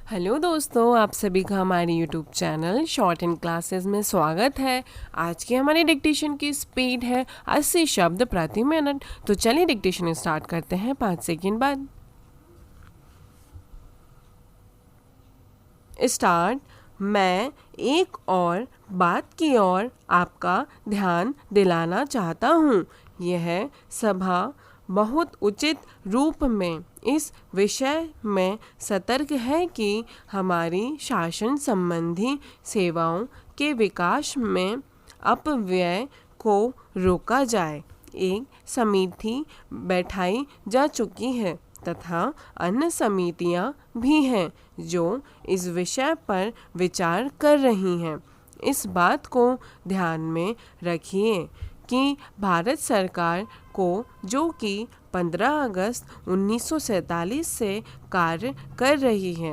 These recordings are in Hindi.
हेलो दोस्तों, आप सभी का हमारे YouTube channel short and classes में स्वागत है। आज की हमारी डिक्टेशन की स्पीड है 80 शब्द प्रति मिनट। तो चलिए डिक्टेशन स्टार्ट करते हैं 5 सेकंड बाद। स्टार्ट। मैं एक और बात की ओर आपका ध्यान दिलाना चाहता हूँ। यह सभा बहुत उचित रूप में इस विषय में सतर्क है कि हमारी शासन संबंधी सेवाओं के विकास में अपव्यय को रोका जाए। एक समिति बैठाई जा चुकी है तथा अन्य समितियां भी हैं जो इस विषय पर विचार कर रही हैं। इस बात को ध्यान में रखिए कि भारत सरकार को, जो कि 15 अगस्त 1947 से कार्य कर रही है,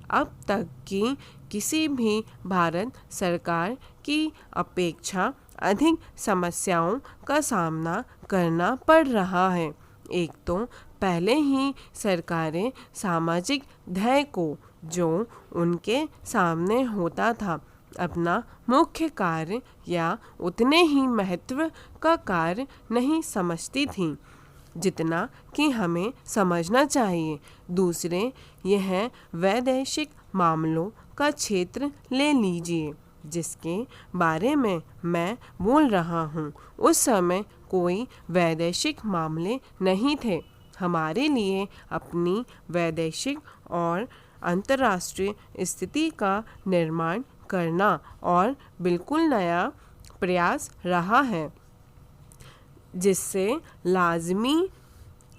अब तक की किसी भी भारत सरकार की अपेक्षा अधिक समस्याओं का सामना करना पड़ रहा है। एक तो पहले ही सरकारें सामाजिक ध्येय को, जो उनके सामने होता था, अपना मुख्य कार्य या उतने ही महत्व का कार्य नहीं समझती थीं जितना कि हमें समझना चाहिए। दूसरे, यह वैदेशिक मामलों का क्षेत्र ले लीजिए जिसके बारे में मैं बोल रहा हूँ। उस समय कोई वैदेशिक मामले नहीं थे। हमारे लिए अपनी वैदेशिक और अंतर्राष्ट्रीय स्थिति का निर्माण करना और बिल्कुल नया प्रयास रहा है, जिससे लाजमी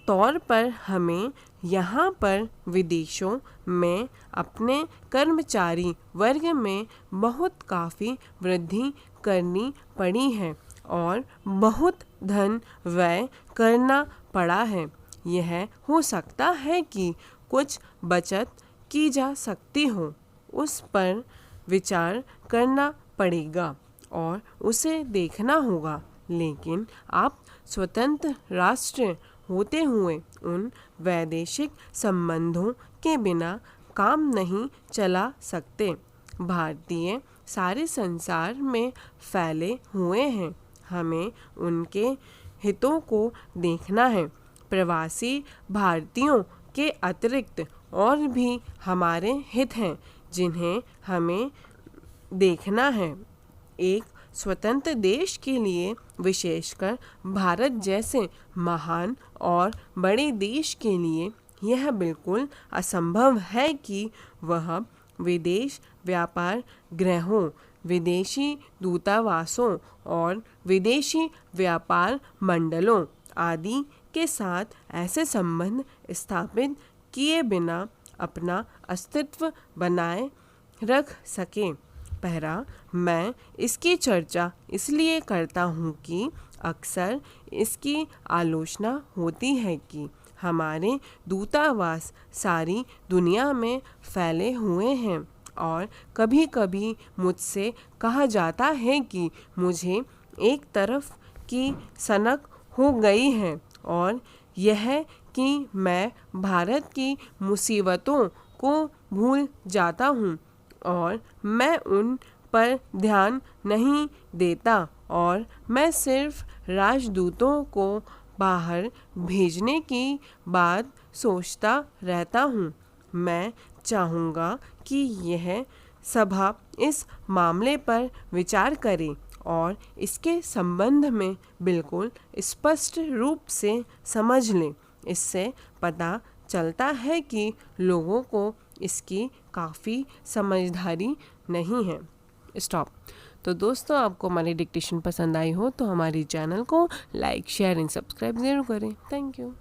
तौर पर हमें यहाँ पर विदेशों में अपने कर्मचारी वर्ग में बहुत काफ़ी वृद्धि करनी पड़ी है और बहुत धन व्यय करना पड़ा है। यह हो सकता है कि कुछ बचत की जा सकती हो, उस पर विचार करना पड़ेगा और उसे देखना होगा। लेकिन आप स्वतंत्र राष्ट्र होते हुए उन वैदेशिक संबंधों के बिना काम नहीं चला सकते। भारतीय सारे संसार में फैले हुए हैं, हमें उनके हितों को देखना है। प्रवासी भारतीयों के अतिरिक्त और भी हमारे हित हैं जिन्हें हमें देखना है। एक स्वतंत्र देश के लिए, विशेषकर भारत जैसे महान और बड़े देश के लिए, यह बिल्कुल असंभव है कि वह विदेश व्यापार गृहों, विदेशी दूतावासों और विदेशी व्यापार मंडलों आदि के साथ ऐसे संबंध स्थापित किए बिना अपना अस्तित्व बनाए रख सके। पहला, मैं इसकी चर्चा इसलिए करता हूँ कि अक्सर इसकी आलोचना होती है कि हमारे दूतावास सारी दुनिया में फैले हुए हैं और कभी कभी मुझसे कहा जाता है कि मुझे एक तरफ की सनक हो गई है और यह कि मैं भारत की मुसीबतों को भूल जाता हूँ और मैं उन पर ध्यान नहीं देता और मैं सिर्फ राजदूतों को बाहर भेजने की बात सोचता रहता हूँ। मैं चाहूँगा कि यह सभा इस मामले पर विचार करे और इसके संबंध में बिल्कुल स्पष्ट रूप से समझ लें। इससे पता चलता है कि लोगों को इसकी काफ़ी समझदारी नहीं है। स्टॉप। तो दोस्तों, आपको हमारी डिक्टेशन पसंद आई हो तो हमारी चैनल को लाइक, शेयर एंड सब्सक्राइब ज़रूर करें। Thank you.